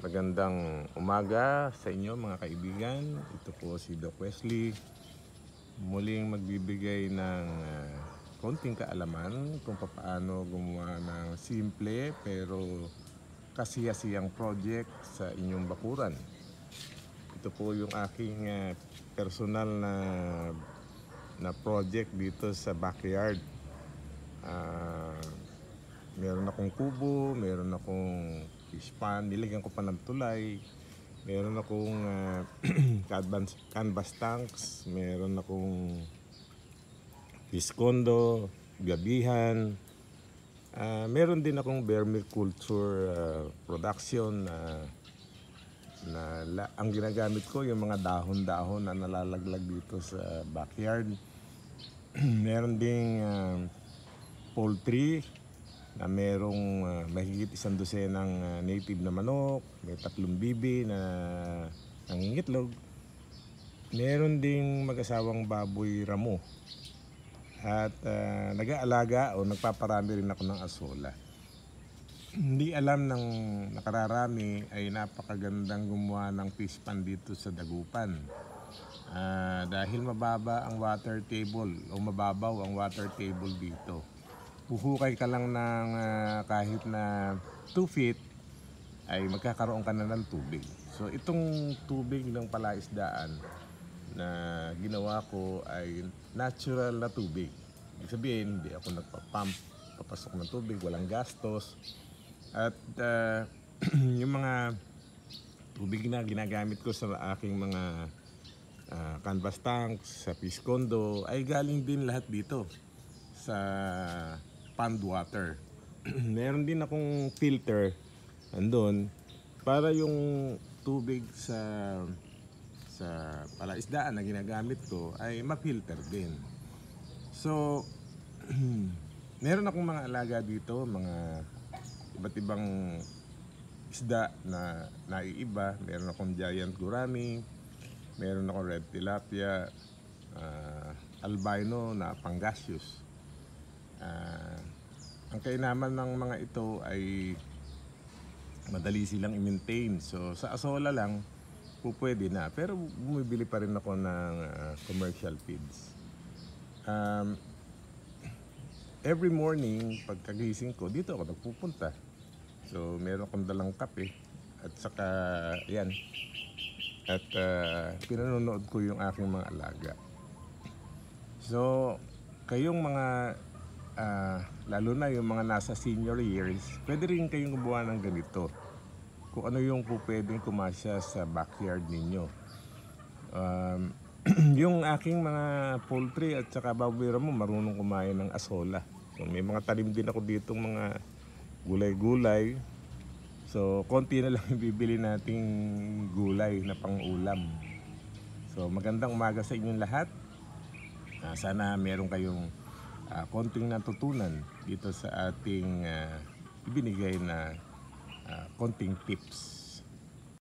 Magandang umaga sa inyo mga kaibigan. Ito po si Doc Wesley. Muling magbibigay ng konting kaalaman kung paano gumawa ng simple pero kasiyasiyang project sa inyong bakuran. Ito po yung aking personal na project dito sa backyard. Meron akong kubo, meron akong fish pond, nilagyan ko pa ng tulay. Meron akong canvas tanks, meron akong fish condo, gabihan. Meron din akong vermiculture production ang ginagamit ko yung mga dahon-dahon na nalalaglag dito sa backyard. Meron ding poultry na merong mahigit 100 native na manok, may 3 bibi na nangingitlog. Meron ding mag-asawang baboy ramo. At nag-aalaga o nagpaparami rin ako ng asola. Hindi alam ng nakararami ay napakagandang gumawa ng fish pond dito sa Dagupan. Dahil mababa ang water table o mababaw ang water table dito. Huhukay ka lang ng kahit na 2 feet ay magkakaroon ka na ng tubig. So itong tubig ng palaisdaan na ginawa ko ay natural na tubig. Ibig sabihin, hindi ako nagpa-pump, papasok ng tubig, walang gastos. At yung mga tubig na ginagamit ko sa aking mga canvas tanks, sa fish condo ay galing din lahat dito sa pond water. Meron din akong filter andun para yung tubig sa palaisdaan na ginagamit ko ay ma-filter din. So meron akong mga alaga dito, mga iba't ibang isda na naiiba. Meron akong giant gourami, meron akong red tilapia, albino na pangasius. Ang kainaman ng mga ito ay madali silang i-maintain. So sa asola lang pwede na, pero bumibili pa rin ako ng commercial feeds. Every morning pagkagising ko dito ako nagpupunta. So meron akong dalang kape at saka yan. At pinanonood ko yung aking mga alaga. So kayong mga lalo na yung mga nasa senior years, pwede rin kayong gumawa ng ganito. Kung ano yung pwedeng kumasya sa backyard ninyo. Yung aking mga poultry at saka baboy ramo marunong kumain ng asola. So may mga talim din ako ditong mga gulay-gulay. So konti na lang bibili nating gulay na pang-ulam. So magandang umaga sa inyong lahat. Sana meron kayong konting natutunan dito sa ating ibinigay na konting tips.